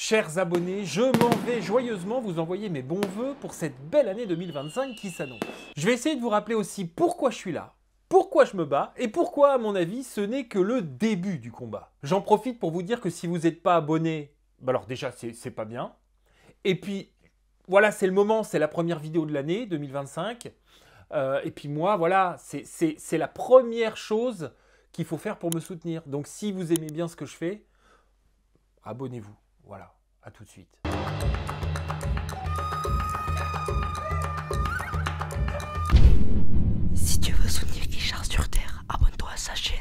Chers abonnés, je m'en vais joyeusement vous envoyer mes bons vœux pour cette belle année 2025 qui s'annonce. Je vais essayer de vous rappeler aussi pourquoi je suis là, pourquoi je me bats et pourquoi, à mon avis, ce n'est que le début du combat. J'en profite pour vous dire que si vous n'êtes pas abonné, bah alors déjà c'est pas bien. Et puis voilà, c'est le moment, c'est la première vidéo de l'année 2025. Et puis moi, voilà, c'est la première chose qu'il faut faire pour me soutenir. Donc si vous aimez bien ce que je fais, abonnez-vous. Voilà, à tout de suite. Si tu veux soutenir Richard sur Terre, abonne-toi à sa chaîne.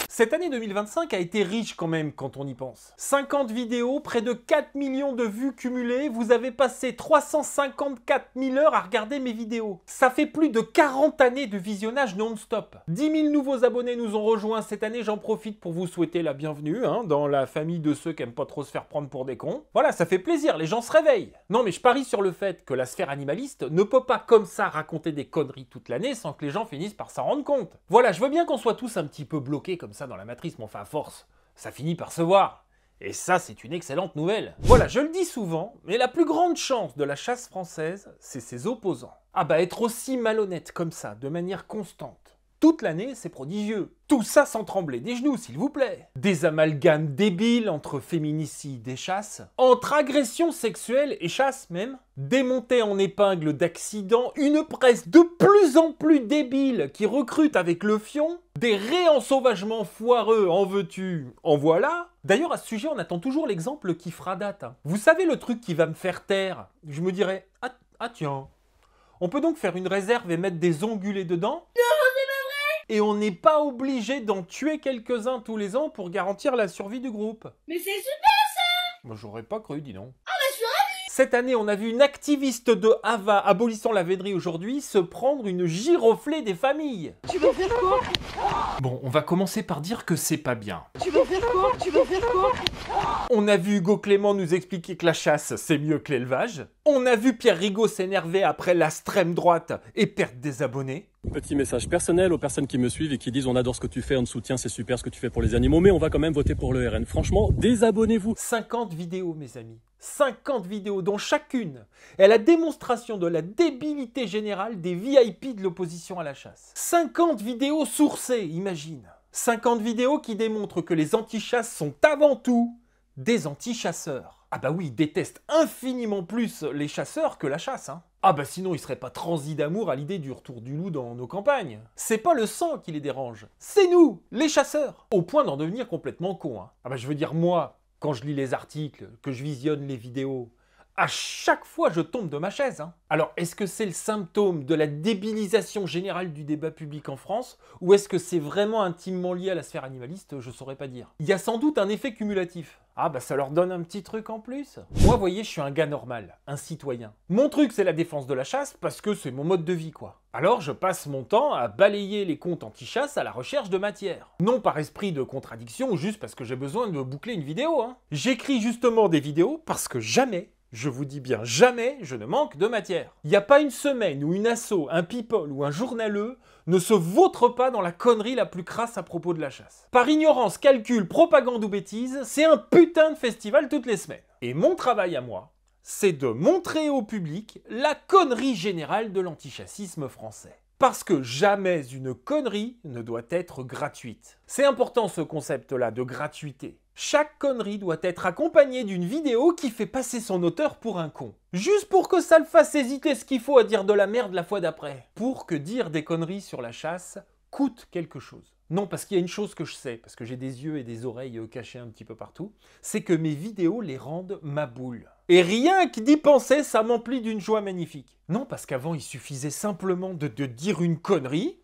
Cette année 2025 a été riche quand même quand on y pense. 50 vidéos, près de 4 millions de vues cumulées, vous avez passé 354 000 heures à regarder mes vidéos. Ça fait plus de 40 années de visionnage non-stop. 10 000 nouveaux abonnés nous ont rejoints cette année, j'en profite pour vous souhaiter la bienvenue dans la famille de ceux qui aiment pas trop se faire prendre pour des cons. Voilà, ça fait plaisir, les gens se réveillent. Non mais je parie sur le fait que la sphère animaliste ne peut pas comme ça raconter des conneries toute l'année sans que les gens finissent par s'en rendre compte. Voilà, je veux bien qu'on soit tous un petit peu bloqués comme ça dans la matrice, mais enfin à force, ça finit par se voir. Et ça, c'est une excellente nouvelle. Voilà, je le dis souvent, mais la plus grande chance de la chasse française, c'est ses opposants. Ah bah être aussi malhonnête comme ça, de manière constante, toute l'année, c'est prodigieux. Tout ça sans trembler des genoux, s'il vous plaît. Des amalgames débiles entre féminicide et chasse, entre agression sexuelle et chasse même, des montées en épingle d'accidents, une presse de plus en plus débile qui recrute avec le fion, des réensauvagements foireux, en veux-tu, en voilà. D'ailleurs, à ce sujet, on attend toujours l'exemple qui fera date. Vous savez le truc qui va me faire taire? Je me dirais, ah tiens, on peut donc faire une réserve et mettre des ongulés dedans? Et on n'est pas obligé d'en tuer quelques-uns tous les ans pour garantir la survie du groupe. Mais c'est super ça! Moi j'aurais pas cru, dis donc. Ah bah je suis ravie! Cette année, on a vu une activiste de Hava abolissant la vénerie aujourd'hui se prendre une giroflée des familles. Tu veux faire quoi? Bon, on va commencer par dire que c'est pas bien. Tu veux faire quoi? Tu veux faire quoi? On a vu Hugo Clément nous expliquer que la chasse, c'est mieux que l'élevage. On a vu Pierre Rigaud s'énerver après l'extrême droite et perdre des abonnés. Petit message personnel aux personnes qui me suivent et qui disent on adore ce que tu fais, on te soutient, c'est super ce que tu fais pour les animaux, mais on va quand même voter pour le RN. Franchement, désabonnez-vous. 50 vidéos, mes amis. 50 vidéos, dont chacune est la démonstration de la débilité générale des VIP de l'opposition à la chasse. 50 vidéos sourcées, imagine. 50 vidéos qui démontrent que les anti-chasses sont avant tout des anti-chasseurs. Ah bah oui, ils détestent infiniment plus les chasseurs que la chasse, hein. Ah bah sinon ils seraient pas transis d'amour à l'idée du retour du loup dans nos campagnes. C'est pas le sang qui les dérange, c'est nous, les chasseurs. Au point d'en devenir complètement cons, hein. Ah bah je veux dire moi, quand je lis les articles, que je visionne les vidéos, à chaque fois je tombe de ma chaise, hein. Alors est-ce que c'est le symptôme de la débilisation générale du débat public en France, ou est-ce que c'est vraiment intimement lié à la sphère animaliste? Je saurais pas dire. Il y a sans doute un effet cumulatif. Ah bah ça leur donne un petit truc en plus. Moi, vous voyez, je suis un gars normal, un citoyen. Mon truc, c'est la défense de la chasse parce que c'est mon mode de vie, quoi. Alors je passe mon temps à balayer les comptes anti-chasse à la recherche de matière. Non par esprit de contradiction, juste parce que j'ai besoin de boucler une vidéo, hein. J'écris justement des vidéos parce que jamais, je vous dis bien jamais, je ne manque de matière. Il n'y a pas une semaine où une asso, un people ou un journaleux ne se vautre pas dans la connerie la plus crasse à propos de la chasse. Par ignorance, calcul, propagande ou bêtise, c'est un putain de festival toutes les semaines. Et mon travail à moi, c'est de montrer au public la connerie générale de l'antichassisme français. Parce que jamais une connerie ne doit être gratuite. C'est important ce concept-là de gratuité. Chaque connerie doit être accompagnée d'une vidéo qui fait passer son auteur pour un con. Juste pour que ça le fasse hésiter ce qu'il faut à dire de la merde la fois d'après. Pour que dire des conneries sur la chasse coûte quelque chose. Non, parce qu'il y a une chose que je sais, parce que j'ai des yeux et des oreilles cachés un petit peu partout, c'est que mes vidéos les rendent ma boule. Et rien que d'y penser, ça m'emplit d'une joie magnifique. Non, parce qu'avant, il suffisait simplement de dire une connerie,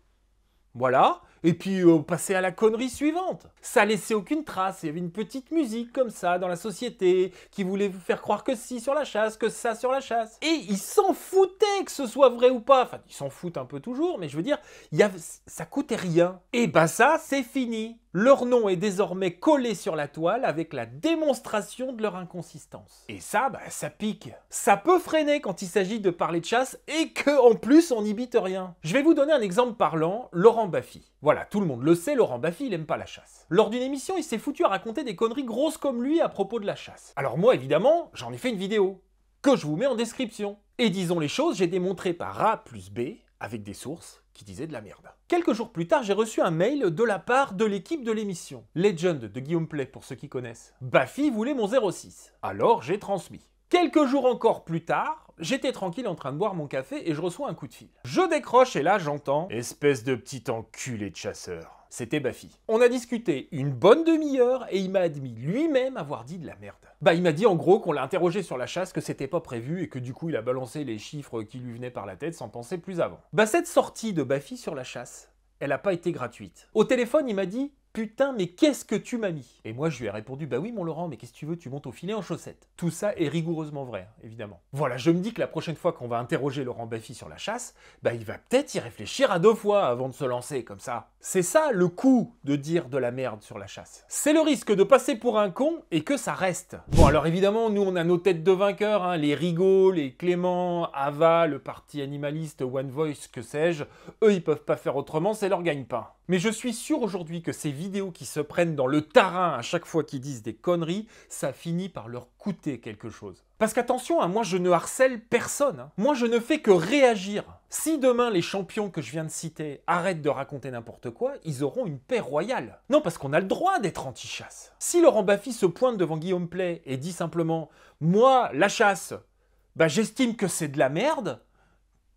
voilà, et puis passer à la connerie suivante. Ça laissait aucune trace, il y avait une petite musique comme ça dans la société qui voulait vous faire croire que si sur la chasse, que ça sur la chasse. Et ils s'en foutaient que ce soit vrai ou pas, enfin ils s'en foutent un peu toujours, mais je veux dire, ça coûtait rien. Et bah ça, c'est fini. Leur nom est désormais collé sur la toile avec la démonstration de leur inconsistance. Et ça, bah ça pique. Ça peut freiner quand il s'agit de parler de chasse et que en plus on n'y bite rien. Je vais vous donner un exemple parlant, Laurent Baffy. Voilà. Voilà, tout le monde le sait, Laurent Baffy, il aime pas la chasse. Lors d'une émission, il s'est foutu à raconter des conneries grosses comme lui à propos de la chasse. Alors moi, évidemment, j'en ai fait une vidéo, que je vous mets en description. Et disons les choses, j'ai démontré par A plus B, avec des sources, qui disaient de la merde. Quelques jours plus tard, j'ai reçu un mail de la part de l'équipe de l'émission. Legend de Guillaume Play, pour ceux qui connaissent. Baffy voulait mon 06. Alors j'ai transmis. Quelques jours encore plus tard, j'étais tranquille en train de boire mon café et je reçois un coup de fil. Je décroche et là j'entends « Espèce de petit enculé de chasseur ». C'était Baffy. On a discuté une bonne demi-heure et il m'a admis lui-même avoir dit de la merde. Il m'a dit en gros qu'on l'a interrogé sur la chasse, que c'était pas prévu et que du coup il a balancé les chiffres qui lui venaient par la tête sans penser plus avant. Cette sortie de Baffy sur la chasse, elle a pas été gratuite. Au téléphone, il m'a dit « Putain, mais qu'est-ce que tu m'as mis ?» Et moi, je lui ai répondu « Bah oui, mon Laurent, mais qu'est-ce que tu veux, tu montes au filet en chaussettes. » Tout ça est rigoureusement vrai, évidemment. Voilà, je me dis que la prochaine fois qu'on va interroger Laurent Baffy sur la chasse, il va peut-être y réfléchir à 2 fois avant de se lancer, comme ça. C'est ça, le coup de dire de la merde sur la chasse. C'est le risque de passer pour un con et que ça reste. Bon, alors évidemment, nous, on a nos têtes de vainqueurs, hein, les Rigaud, les Clément, Ava, le parti animaliste, One Voice, que sais-je. Eux, ils peuvent pas faire autrement, c'est leur gagne-pain. Mais je suis sûr aujourd'hui que ces vidéos qui se prennent dans le tarin à chaque fois qu'ils disent des conneries, ça finit par leur coûter quelque chose. Parce qu'attention, hein, moi je ne harcèle personne. Hein. Moi je ne fais que réagir. Si demain les champions que je viens de citer arrêtent de raconter n'importe quoi, ils auront une paix royale. Non, parce qu'on a le droit d'être anti-chasse. Si Laurent Baffy se pointe devant Guillaume Play et dit simplement « Moi, la chasse, j'estime que c'est de la merde »,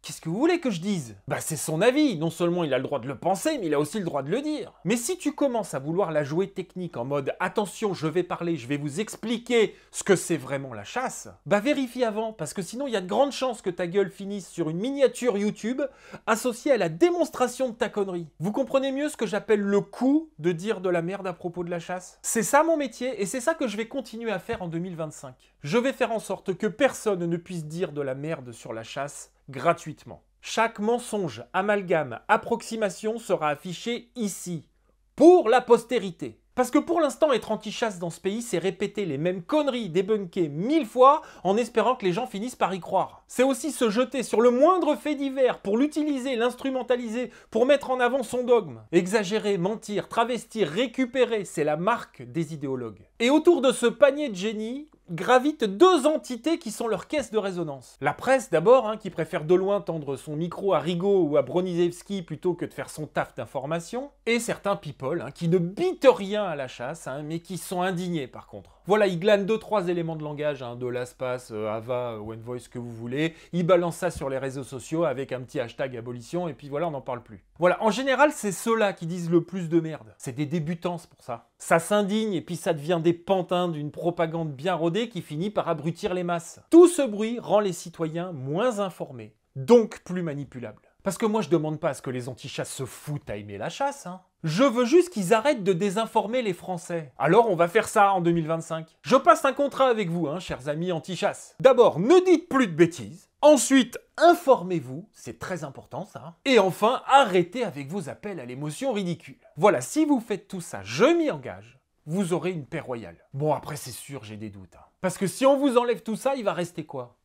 qu'est-ce que vous voulez que je dise? C'est son avis, non seulement il a le droit de le penser, mais il a aussi le droit de le dire. Mais si tu commences à vouloir la jouer technique en mode « Attention, je vais parler, je vais vous expliquer ce que c'est vraiment la chasse », vérifie avant, parce que sinon il y a de grandes chances que ta gueule finisse sur une miniature YouTube associée à la démonstration de ta connerie. Vous comprenez mieux ce que j'appelle le coup de dire de la merde à propos de la chasse? C'est ça mon métier, et c'est ça que je vais continuer à faire en 2025. Je vais faire en sorte que personne ne puisse dire de la merde sur la chasse gratuitement. Chaque mensonge, amalgame, approximation sera affiché ici, pour la postérité. Parce que pour l'instant, être anti-chasse dans ce pays, c'est répéter les mêmes conneries débunker 1000 fois en espérant que les gens finissent par y croire. C'est aussi se jeter sur le moindre fait divers pour l'utiliser, l'instrumentaliser, pour mettre en avant son dogme. Exagérer, mentir, travestir, récupérer, c'est la marque des idéologues. Et autour de ce panier de génie, gravitent 2 entités qui sont leur caisse de résonance. La presse d'abord, hein, qui préfère de loin tendre son micro à Rigaud ou à Broniszewski plutôt que de faire son taf d'information, et certains people hein, qui ne bitent rien à la chasse, hein, mais qui sont indignés par contre. Voilà, ils glanent 2-3 éléments de langage, hein, de l'espace, Ava, One Voice, que vous voulez, ils balancent ça sur les réseaux sociaux avec un petit hashtag abolition, et puis voilà, on n'en parle plus. Voilà, en général, c'est ceux-là qui disent le plus de merde. C'est des débutants, c'est pour ça. Ça s'indigne, et puis ça devient des pantins d'une propagande bien rodée qui finit par abrutir les masses. Tout ce bruit rend les citoyens moins informés, donc plus manipulables. Parce que moi, je demande pas à ce que les anti-chasses se foutent à aimer la chasse, hein. Je veux juste qu'ils arrêtent de désinformer les Français. Alors on va faire ça en 2025. Je passe un contrat avec vous, hein, chers amis anti-chasse. D'abord, ne dites plus de bêtises. Ensuite, informez-vous, c'est très important ça. Et enfin, arrêtez avec vos appels à l'émotion ridicule. Voilà, si vous faites tout ça, je m'y engage, vous aurez une paix royale. Bon, après c'est sûr, j'ai des doutes. Hein. Parce que si on vous enlève tout ça, il va rester quoi?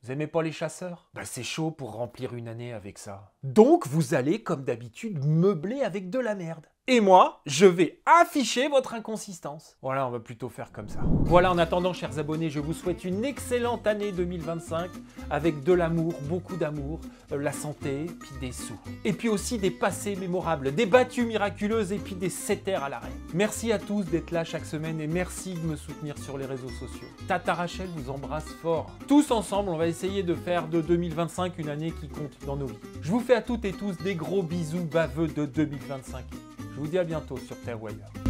Vous aimez pas les chasseurs? C'est chaud pour remplir une année avec ça. Donc vous allez, comme d'habitude, meubler avec de la merde. Et moi, je vais afficher votre inconsistance. Voilà, on va plutôt faire comme ça. Voilà, en attendant, chers abonnés, je vous souhaite une excellente année 2025 avec de l'amour, beaucoup d'amour, la santé, puis des sous. Et puis aussi des passés mémorables, des battues miraculeuses et puis des sétères à l'arrêt. Merci à tous d'être là chaque semaine et merci de me soutenir sur les réseaux sociaux. Tata Rachel vous embrasse fort. Tous ensemble, on va essayer de faire de 2025 une année qui compte dans nos vies. Je vous fais à toutes et tous des gros bisous baveux de 2025. Je vous dis à bientôt sur Terre ou ailleurs.